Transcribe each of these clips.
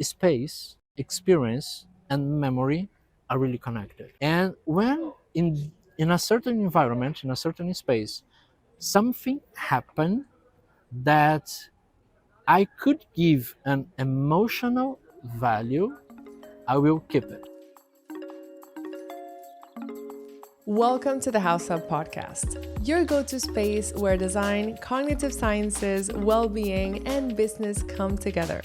space, experience, and memory are really connected. And when in a certain environment, in a certain space, something happened that I could give an emotional value, I will keep it. Welcome to the HAUS Hub Podcast, your go-to space where design, cognitive sciences, well-being, and business come together.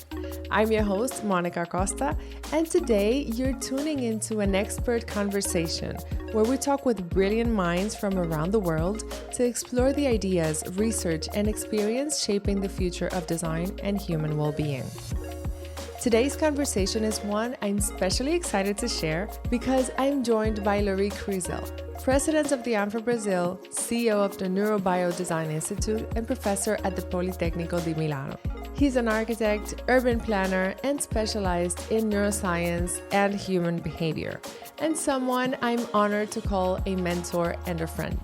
I'm your host, Monica Costa, and today you're tuning into an expert conversation where we talk with brilliant minds from around the world to explore the ideas, research, and experience shaping the future of design and human well-being. Today's conversation is one I'm especially excited to share because I'm joined by Lori Crizel, President of the ANFA Brazil, CEO of the Neuro-Bio Design Institute, and professor at the Politecnico di Milano. He's an architect, urban planner, and specialized in neuroscience and human behavior, and someone I'm honored to call a mentor and a friend.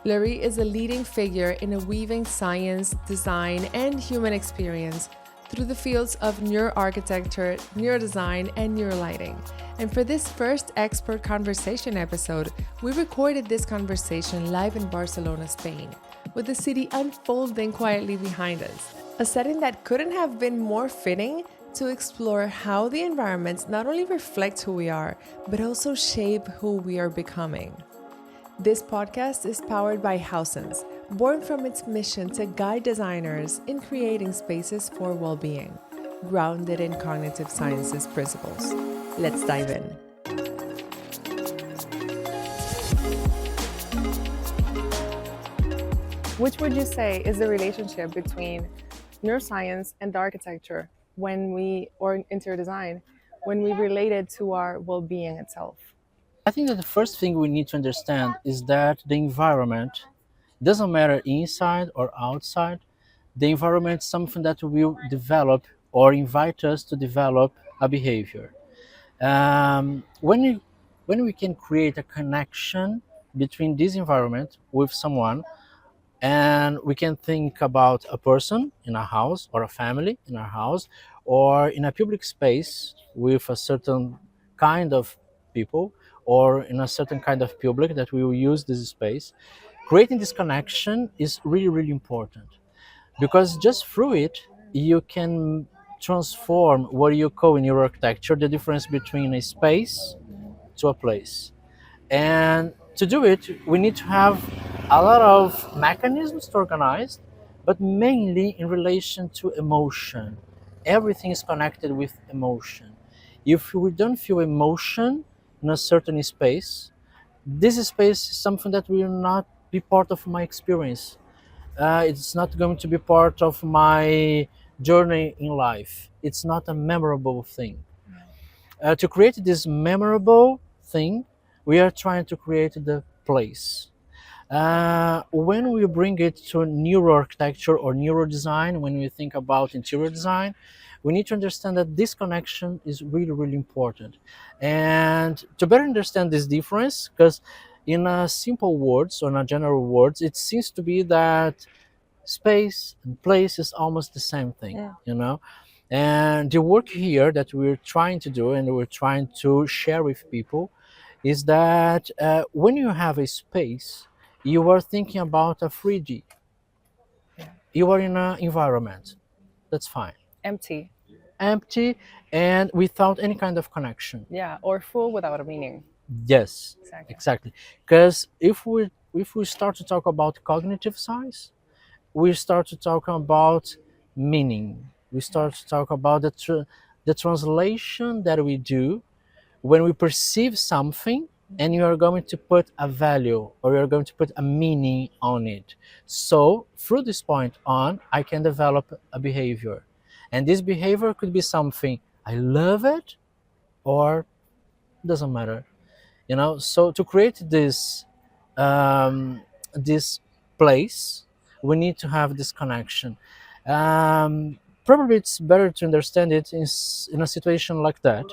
Lori is a leading figure in weaving science, design, and human experience through the fields of neuroarchitecture, neurodesign, and neurolighting. And for this first expert conversation episode, we recorded this conversation live in Barcelona, Spain, with the city unfolding quietly behind us. A setting that couldn't have been more fitting to explore how the environments not only reflect who we are, but also shape who we are becoming. This podcast is powered by Hausense, born from its mission to guide designers in creating spaces for well-being, grounded in cognitive sciences principles. Let's dive in. Which would you say is the relationship between neuroscience and architecture or interior design, when we relate it to our well-being itself? I think that the first thing we need to understand is that the environment doesn't matter inside or outside. The environment is something that will develop or invite us to develop a behavior. When we can create a connection between this environment with someone, and we can think about a person in a house or a family in a house or in a public space with a certain kind of people or in a certain kind of public that we will use this space. Creating this connection is really, really important, because just through it, you can transform what you call in neuroarchitecture the difference between a space to a place. And to do it, we need to have a lot of mechanisms to organize, but mainly in relation to emotion. Everything is connected with emotion. If we don't feel emotion in a certain space, this space is something that will not be part of my experience. It's not going to be part of my journey in life. It's not a memorable thing. To create this memorable thing, we are trying to create the place. When we bring it to neuroarchitecture or neurodesign, when we think about interior design, we need to understand that this connection is really, really important. And to better understand this difference, because in simple words or in general words, it seems to be that space and place is almost the same thing, you know? And the work here that we're trying to do and we're trying to share with people is that when you have a space, you are thinking about a 3D. You are in an environment. That's fine. Empty. And without any kind of connection. Yeah, or full without a meaning. Yes, exactly. Because if we start to talk about cognitive science, we start to talk about meaning. We start to talk about the translation that we do when we perceive something, and you are going to put a value or you're going to put a meaning on it. So through this point on, I can develop a behavior. And this behavior could be something I love it or doesn't matter. You know, so to create this place, we need to have this connection. Probably it's better to understand it in a situation like that.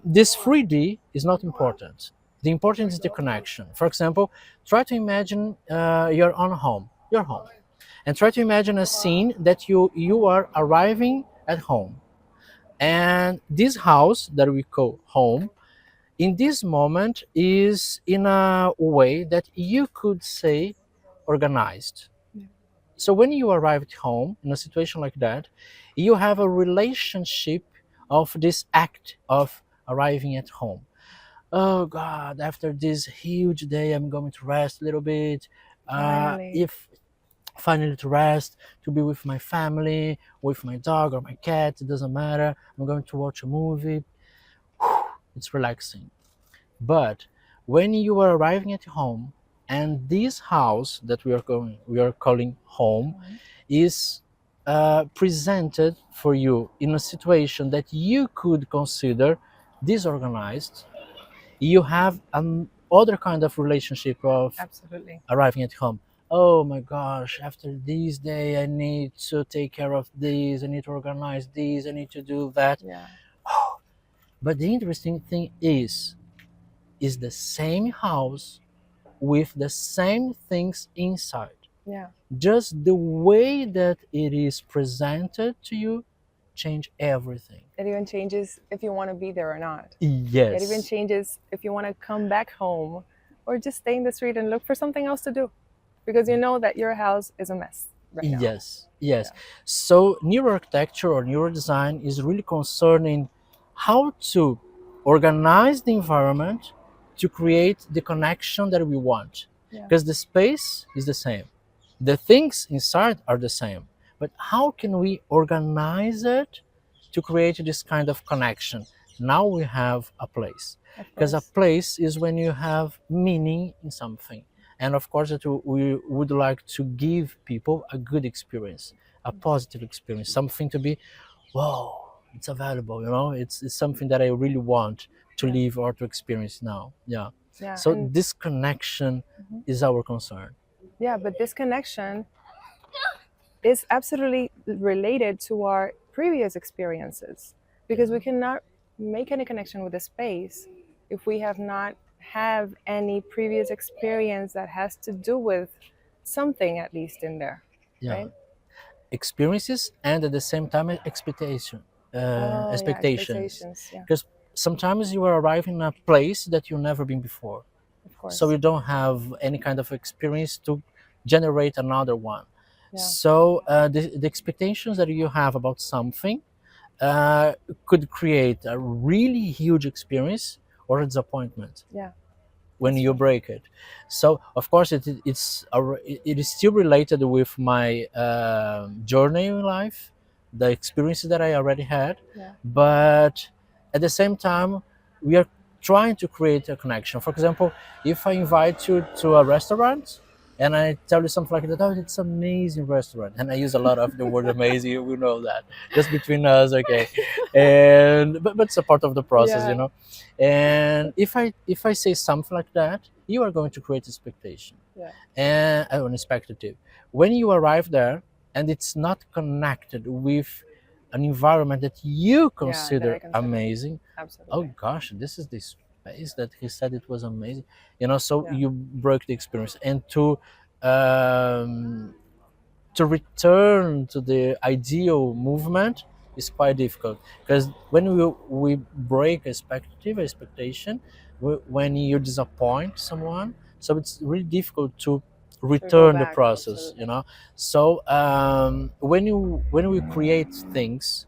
This 3D is not important. The important is the connection. For example, try to imagine your home, and try to imagine a scene that you are arriving at home. And this house that we call home, in this moment, is in a way that you could say organized. Yeah. So when you arrive at home in a situation like that, you have a relationship of this act of arriving at home. Oh God, after this huge day, I'm going to rest a little bit. Finally. If finally to rest, to be with my family, with my dog or my cat, it doesn't matter. I'm going to watch a movie. It's relaxing. But when you are arriving at home, and this house that we are calling home, is presented for you in a situation that you could consider disorganized, you have an other kind of relationship of Absolutely. arriving at home. Oh my gosh, after this day I need to take care of this, I need to organize this, I need to do that. Yeah. But the interesting thing is the same house with the same things inside. Yeah. Just the way that it is presented to you change everything. It even changes if you want to be there or not. Yes. It even changes if you want to come back home or just stay in the street and look for something else to do, because you know that your house is a mess right now. Yes, yes. Yeah. So neuroarchitecture or neurodesign is really concerning how to organize the environment to create the connection that we want. Because the space is the same. The things inside are the same. But how can we organize it to create this kind of connection? Now we have a place. Because a place is when you have meaning in something. And of course, we would like to give people a good experience, a positive experience, something to be, wow, it's available, you know, it's something that I really want to live or to experience now. Yeah. So this connection is our concern. Yeah, but this connection is absolutely related to our previous experiences, because we cannot make any connection with the space if we have not have any previous experience that has to do with something at least in there. Right? Experiences and at the same time expectations. Because sometimes you are arriving in a place that you've never been before, so you don't have any kind of experience to generate another one. So the expectations that you have about something could create a really huge experience or a disappointment when you break it. So of course it is still related with my journey in life, the experiences that I already had, but at the same time we are trying to create a connection. For example, if I invite you to a restaurant and I tell you something like that, oh, it's an amazing restaurant, and I use a lot of the word amazing, we know that, just between us, okay, and but it's a part of the process, you know. And if I say something like that, you are going to create expectation and an expectative. When you arrive there and it's not connected with an environment that you consider amazing, oh gosh, this is the space that he said it was amazing, you know. So you broke the experience, and to return to the ideal movement is quite difficult, because when we break expectation, when you disappoint someone, so it's really difficult to return the process, you know. So when we create things,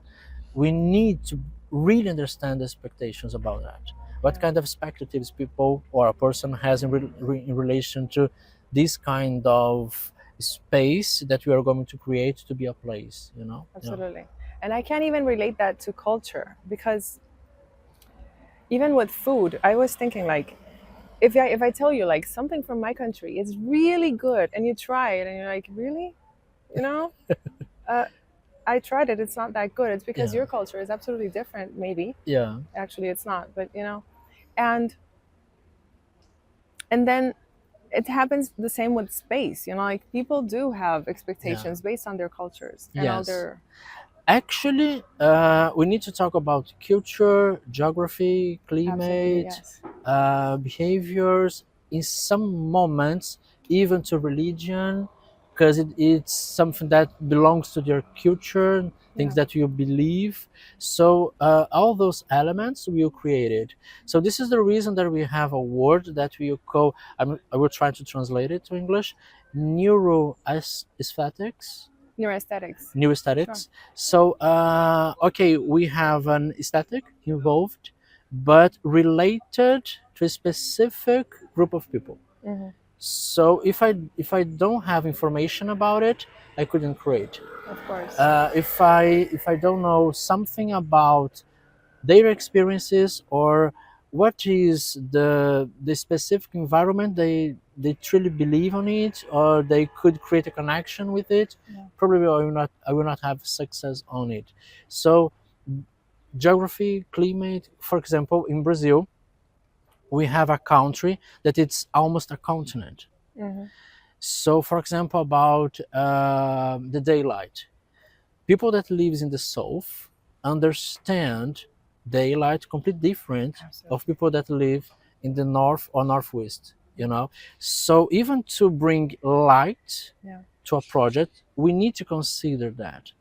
we need to really understand the expectations about that. What kind of expectations people or a person has in relation to this kind of space that we are going to create to be a place, you know. Absolutely. And I can't even relate that to culture, because even with food, I was thinking, like, if I tell you like something from my country is really good and you try it and you're like, really, you know, I tried it, it's not that good, it's because your culture is absolutely different, maybe. Actually it's not, but you know. And then it happens the same with space, you know, like people do have expectations based on their cultures and all their... Actually, we need to talk about culture, geography, climate, behaviors, in some moments even to religion, because it's something that belongs to their culture, things that you believe. So all those elements will create it. So this is the reason that we have a word that we call, I will try to translate it to English, neuroaesthetics. Neuroaesthetics. Neuroaesthetics. So, okay, we have an aesthetic involved, but related to a specific group of people. Mm-hmm. So if I don't have information about it, I couldn't create. Of course. If I don't know something about their experiences or what is the specific environment they truly believe on it, or they could create a connection with it, probably I will not have success on it. So geography, climate, for example, in Brazil we have a country that it's almost a continent. Mm-hmm. So for example, about the daylight, people that lives in the south understand daylight completely different of people that live in the north or northwest, you know. So even to bring light to a project, we need to consider that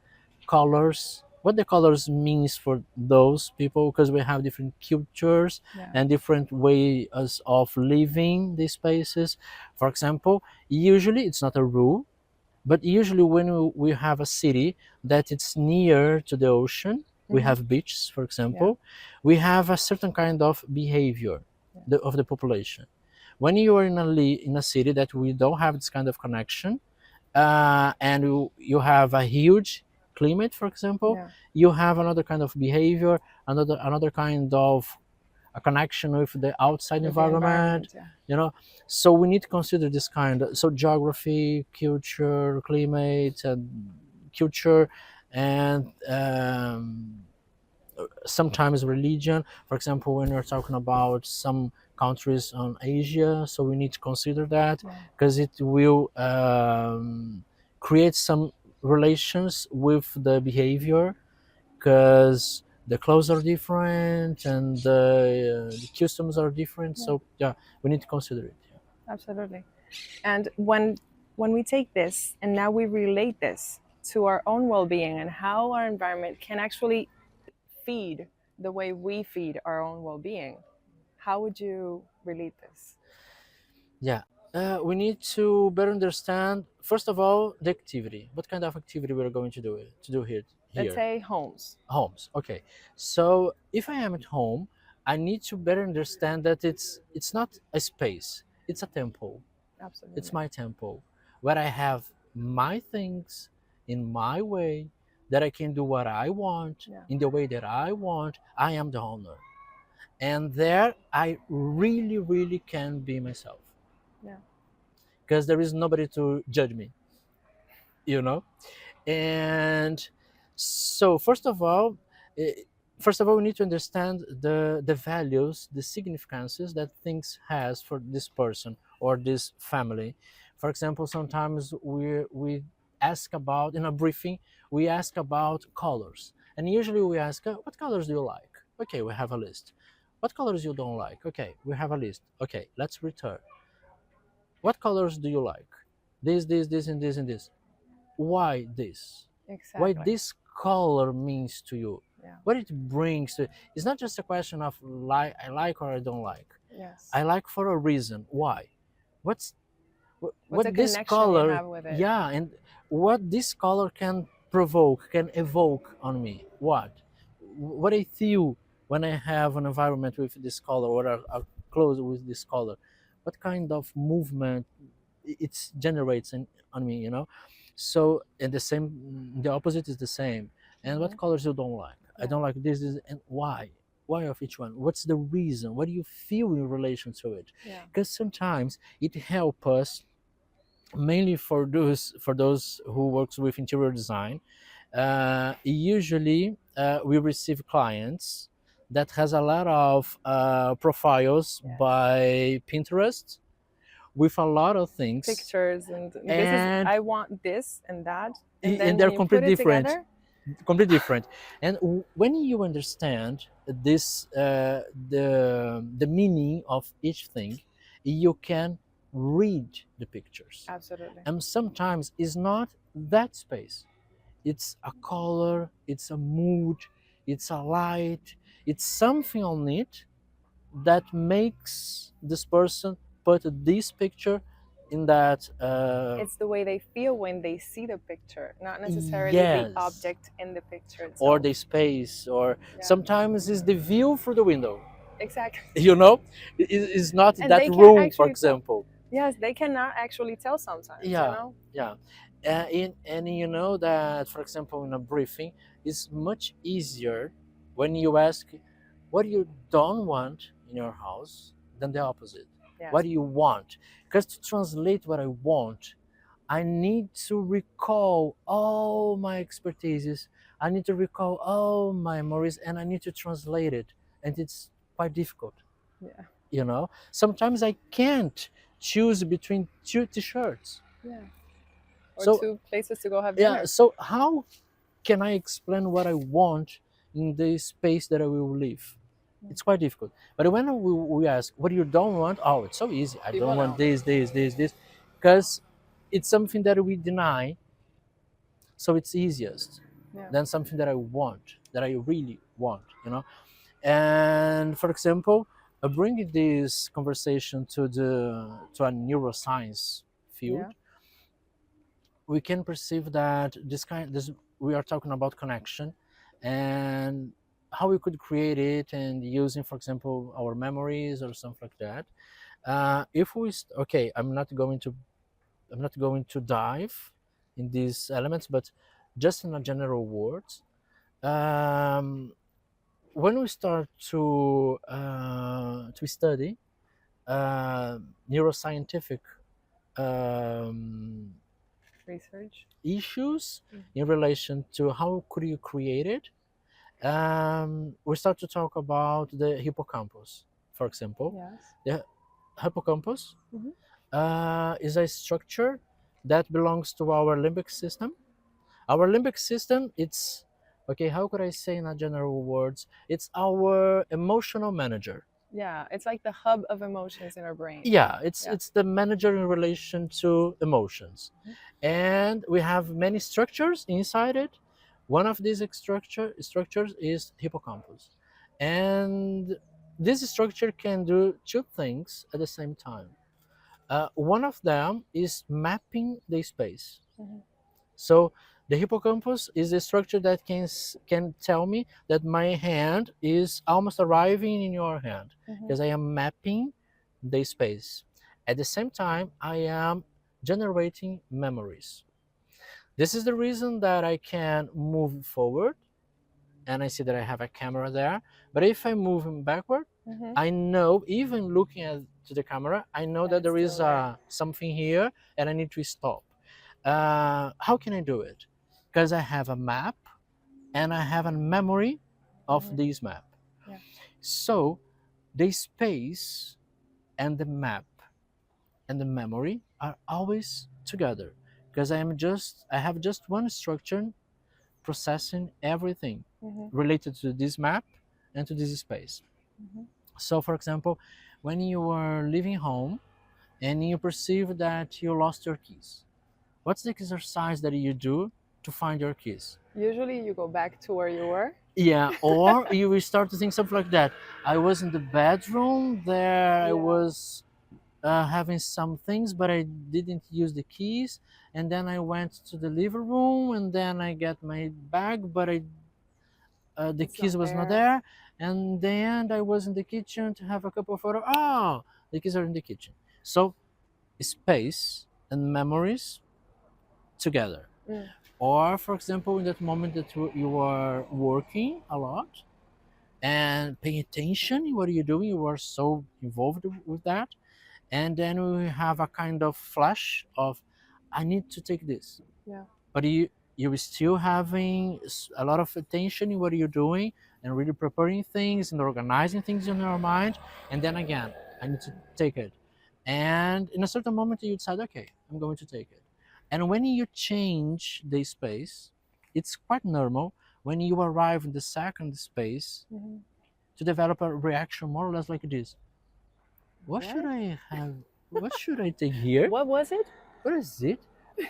colors, what the colors means for those people, because we have different cultures and different ways of living these spaces. For example, usually it's not a rule, but usually when we have a city that it's near to the ocean, we have beaches, for example, we have a certain kind of behavior of the population. When you are in a city that we don't have this kind of connection, and you have a huge climate, for example, you have another kind of behavior, another kind of a connection with the outside environment, you know. So we need to consider this kind of, so geography, culture, climate, and culture, and sometimes religion. For example, when we're talking about some countries on Asia, so we need to consider that, because it will create some relations with the behavior, because the clothes are different and the customs are different. So yeah, we need to consider it. Absolutely. And when we take this and now we relate this to our own well-being and how our environment can actually feed the way we feed our own well-being, how would you relate this? Yeah, we need to better understand, first of all, the activity. What kind of activity we're going to do here? Let's say homes. Homes. Okay. So if I am at home, I need to better understand that it's not a space. It's a temple. Absolutely. It's my temple where I have my things in my way, that I can do what I want in the way that I want. I am the owner. And there I really, really can be myself. Yeah. Because there is nobody to judge me, you know? And so first of all, we need to understand the values, the significances that things has for this person or this family. For example, sometimes we ask about, in a briefing, we ask about colors, and usually we ask, what colors do you like? Okay, we have a list. What colors you don't like? Okay, we have a list. Okay, let's return. What colors do you like? This, and this, and this. Why this? Exactly. Why this color means to you? Yeah. What it brings to. It's not just a question of I like or I don't like. Yes. I like for a reason. Why? What's what the this connection color? you have with it? Yeah, and what this color can provoke, can evoke on me. What I feel when I have an environment with this color, or a clothes with this color. What kind of movement it generates on me, you know. So, and the opposite is the same. And what colors you don't like? I don't like this, and why of each one? What's the reason? What do you feel in relation to it? Because sometimes it helps us, mainly for those who works with interior design. Usually we receive clients that has a lot of profiles by Pinterest, with a lot of things, pictures, and this is, I want this and that, and then they're when you completely put it different. together, Completely different. And when you understand this, the meaning of each thing, you can read the pictures. absolutely. And sometimes it's not that space, it's a color, it's a mood, it's a light, it's something on it that makes this person put this picture in that. It's the way they feel when they see the picture, not necessarily the Yes, object in the picture itself. or the space, or sometimes it's the view through the window. Exactly. You know, it's not And that they can't room, for actually tell. example. Yes, they cannot actually tell sometimes, you Yeah, know? yeah. And you know that, for example, in a briefing, it's much easier when you ask what you don't want in your house than the opposite. Yes. What do you want? Because to translate what I want, I need to recall all my expertises. I need to recall all my memories, and I need to translate it. And it's quite difficult. Yeah. You know, sometimes I can't choose between two t-shirts. Yeah. Or So, two places to go have dinner. yeah, so how can I explain what I want in the space that I will live? It's quite difficult. But when we ask what you don't want, oh, it's so easy. I People don't want know. this, because it's something that we deny, so it's easiest than something that I want, that I really want, you know. And for example, bringing this conversation to a neuroscience field, we can perceive that this we are talking about connection and how we could create it, and using, for example, our memories or something like that. If we okay, I'm not going to dive in these elements, but just in a general words, when we start to study neuroscientific Research issues in relation to how could you create it, we start to talk about the hippocampus, for example. Yes. The hippocampus is a structure that belongs to our limbic system. Our limbic system, it's okay. How could I say in a general words? It's our emotional manager. Yeah, it's like the hub of emotions in our brain. Yeah, it's the manager in relation to emotions, and we have many structures inside it. One of these structures is hippocampus, and this structure can do two things at the same time. One of them is mapping the space. So the hippocampus is a structure that can tell me that my hand is almost arriving in your hand, because I am mapping the space. At the same time, I am generating memories. This is the reason that I can move forward, and I see that I have a camera there. But if I move backward, I know, even looking at to the camera, I know that there is something here, and I need to stop. How can I do it? Because I have a map, and I have a memory of this map. So the space and the map and the memory are always together, because I have just one structure processing everything related to this map and to this space. So, for example, when you are leaving home and you perceive that you lost your keys, what's the exercise that you do to find your keys? Usually you go back to where you were. Yeah, or you will start to think something like that. I was in the bedroom there, I was having some things, but I didn't use the keys. And then I went to the living room, and then I got my bag, but the keys was not there. And then I was in the kitchen to have a cup of water. Oh, the keys are in the kitchen. So space and memories together. Or, for example, in that moment that you are working a lot and paying attention what are you doing, you are so involved with that, and then we have a kind of flash of, I need to take this. But you still having a lot of attention in what you're doing, and really preparing things and organizing things in your mind, and then again, I need to take it. And in a certain moment you decide, okay, I'm going to take it. And when you change the space, it's quite normal when you arrive in the second space to develop a reaction more or less like this. What should I have? What should I take here? What was it? What is it?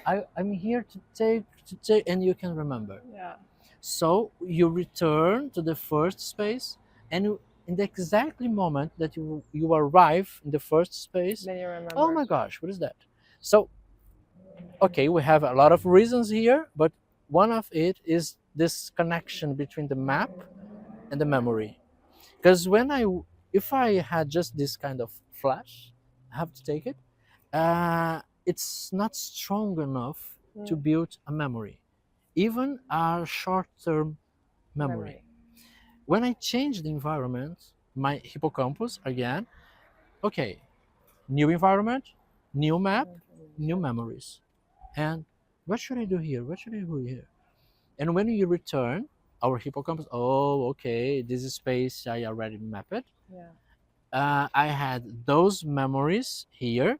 I'm here to take, and you can remember. Yeah. So you return to the first space, and in the exactly moment that you arrive in the first space, Then you remember. oh my gosh, what is that? So, okay, we have a lot of reasons here, but one of it is this connection between the map and the memory. Because if I had just this kind of flash, I have to take it. It's not strong enough to build a memory, even a short-term memory. When I change the environment, my hippocampus again, okay, new environment, new map, new memories. And what should I do here? What should I do here? And when you return, our hippocampus, oh, okay, this is space I already mapped. Yeah. I had those memories here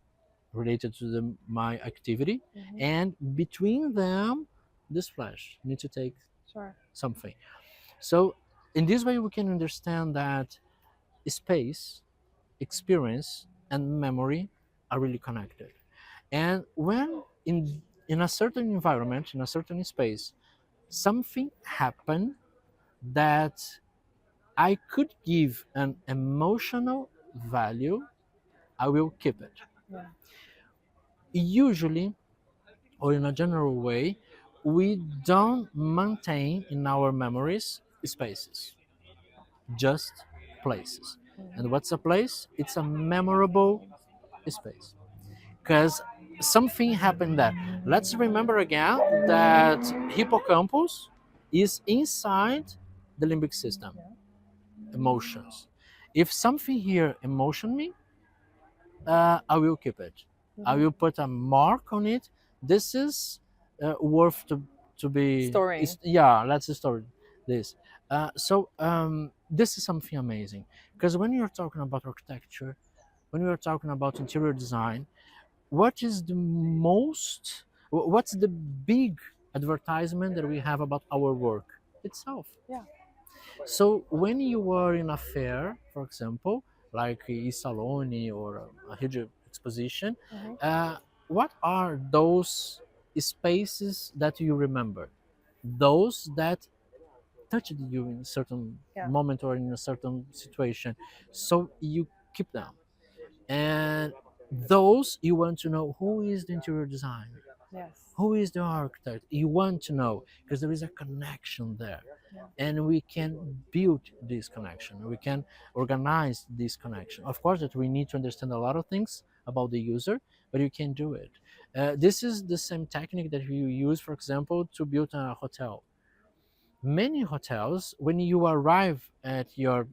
related to my activity, and between them, this flash need to take something. So in this way, we can understand that space, experience, and memory are really connected. And when in a certain environment, in a certain space, something happened that I could give an emotional value, I will keep it. Yeah. Usually, or in a general way, we don't maintain in our memories spaces, just places. And what's a place? It's a memorable space. Because something happened there. Let's remember again that hippocampus is inside the limbic system, emotions. If something here emotion me, I will keep it. I will put a mark on it. This is worth to be Storing. Yeah, let's store this. This is something amazing, because when you're talking about architecture, when you're talking about interior design, what's the big advertisement that we have about our work itself? Yeah. So when you are in a fair, for example, like a Salone or a huge exposition, what are those spaces that you remember? Those that touched you in a certain moment or in a certain situation. So you keep them. And those you want to know who is the interior designer, who is the architect. You want to know because there is a connection there, and we can build this connection. We can organize this connection. Of course, that we need to understand a lot of things about the user, but you can do it. This is the same technique that you use, for example, to build a hotel. Many hotels, when you arrive at your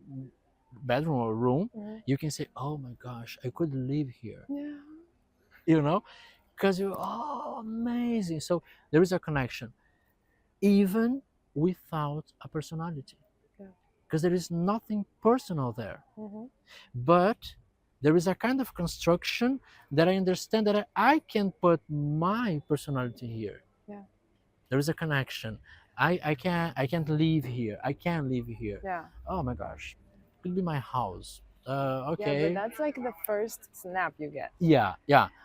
bedroom or room, you can say, oh my gosh, I could live here. Yeah. You know, because you're amazing. So there is a connection, even without a personality, because there is nothing personal there. But there is a kind of construction that I understand that I can put my personality here. There is a connection. I can't live here. I can live here. Oh my gosh, it could be my house. Okay. Yeah, but that's like the first snap you get. Yeah.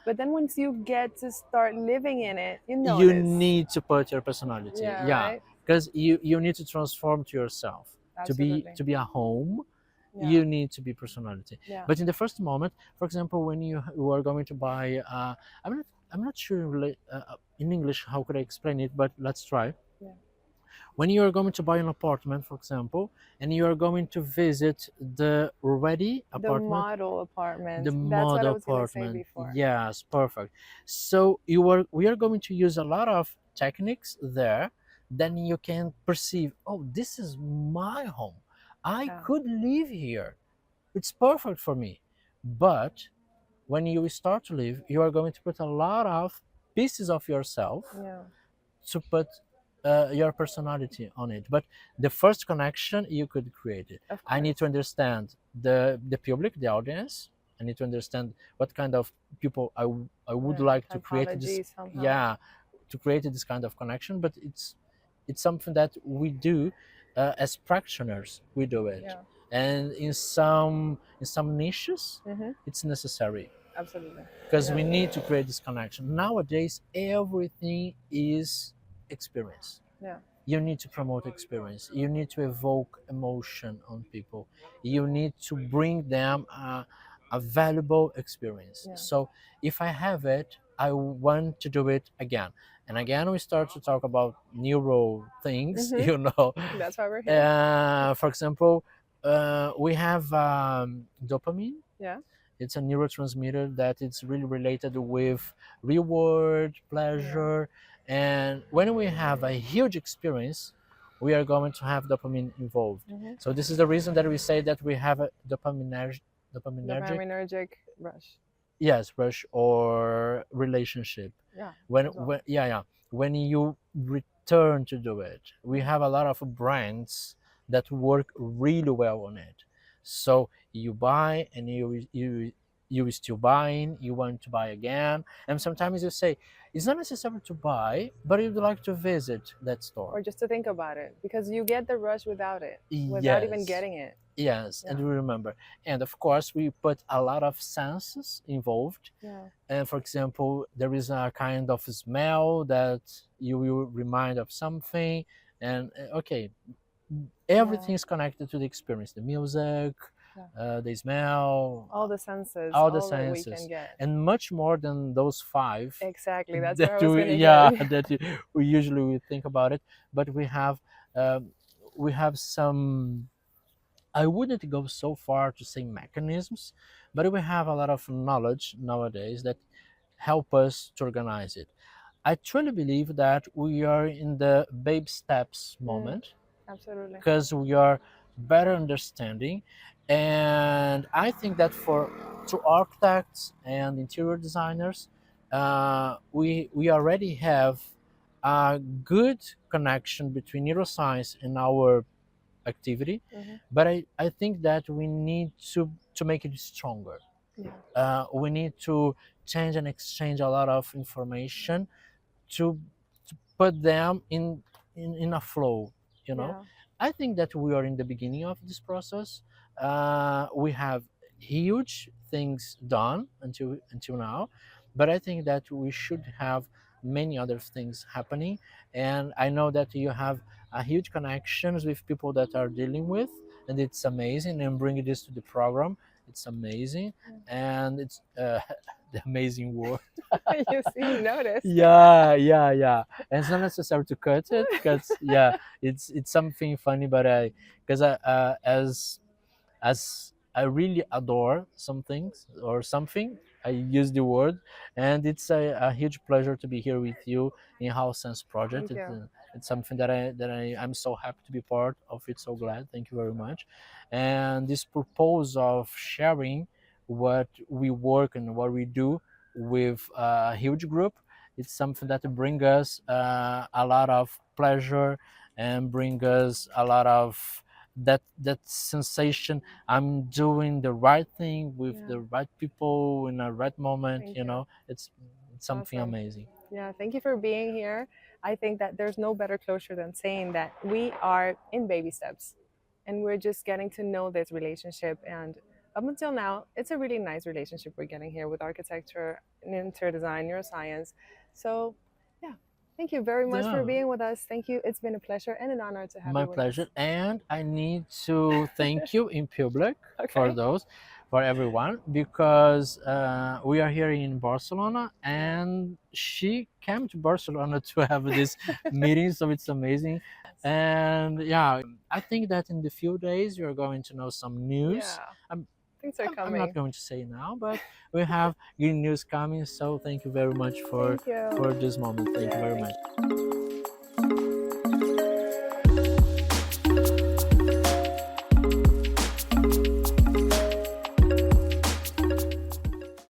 But then once you get to start living in it, you notice. You need to put your personality. Right? Because you need to transform to yourself. Absolutely. To be a home. You need to be personality. But in the first moment, for example, when you are going to buy, I'm not sure in English how could I explain it, but let's try. When you are going to buy an apartment, for example, and you are going to visit the ready apartment, the model apartment. the That's what I model was going to say apartment. before. Yes, perfect. So we are going to use a lot of techniques there. Then you can perceive, oh, this is my home. I could live here. It's perfect for me. But when you start to live, you are going to put a lot of pieces of yourself to put your personality on it. But the first connection, you could create it. I need to understand the public, the audience. I need to understand what kind of people I would like to create this. Somehow. Yeah, to create this kind of connection. But it's something that we do as practitioners. We do it, and in some niches, it's necessary. Absolutely. because we need to create this connection. Nowadays, everything is experience. Yeah. You need to promote experience. You need to evoke emotion on people. You need to bring them a valuable experience. Yeah. So if I have it, I want to do it again. And again, we start to talk about neuro things, Mhm. you know. That's why we're here. For example, we have dopamine. Yeah. It's a neurotransmitter that it's really related with reward, pleasure, and when we have a huge experience, we are going to have dopamine involved. Mhm. So this is the reason that we say that we have a dopaminergic, Dopaminergic rush. yes, rush or relationship. Yeah. When as well. when you return to do it, we have a lot of brands that work really well on it. So you buy and you still buying, you want to buy again, and sometimes you say it's not necessary to buy, but you'd like to visit that store. Or just to think about it, because you get the rush without it, without even Yes. getting it. Yes, Yeah. and we remember. And of course, we put a lot of senses involved. Yeah. And for example, there is a kind of smell that you will remind of something. And okay, everything is connected to the experience, the music, the smell, all the senses, all the that we senses, can get. and much more than those five. Exactly, that's that where I was we, gonna yeah, get. that we usually think about it. But we have some. I wouldn't go so far to say mechanisms, but we have a lot of knowledge nowadays that help us to organize it. I truly believe that we are in the baby steps moment. Absolutely. Because we are better understanding, and I think that to architects and interior designers, we already have a good connection between neuroscience and our activity, but I think that we need to make it stronger. We need to change and exchange a lot of information to put them in a flow, you know. I think that we are in the beginning of this process. We have huge things done until now, but I think that we should have many other things happening. And I know that you have a huge connections with people that are dealing with, and it's amazing. And bringing this to the program, it's amazing, and it's the amazing word. You see, you noticed. Yeah. And it's not necessary to cut it because it's something funny, but because as I really adore some things or something, I use the word, and it's a huge pleasure to be here with you in Hausense project. It's something that I'm so happy to be part of it. So glad. Thank you very much. And this purpose of sharing what we work and what we do with a huge group, it's something that brings us a lot of pleasure and bring us a lot of that sensation. I'm doing the right thing with the right people in the right moment. You know, it's something amazing. Yeah, thank you for being here. I think that there's no better closure than saying that we are in baby steps and we're just getting to know this relationship. And up until now, it's a really nice relationship we're getting here with architecture, interior design, neuroscience. So yeah, thank you very much for being with us. Thank you. It's been a pleasure and an honor to have you with us. My pleasure. And I need to thank you in public for everyone, because we are here in Barcelona, and she came to Barcelona to have this meeting, so it's amazing. And yeah, I think that in the few days you're going to know some news. Things are coming. I'm not going to say now, but we have good news coming. So thank you very much for this moment. Thank you very much.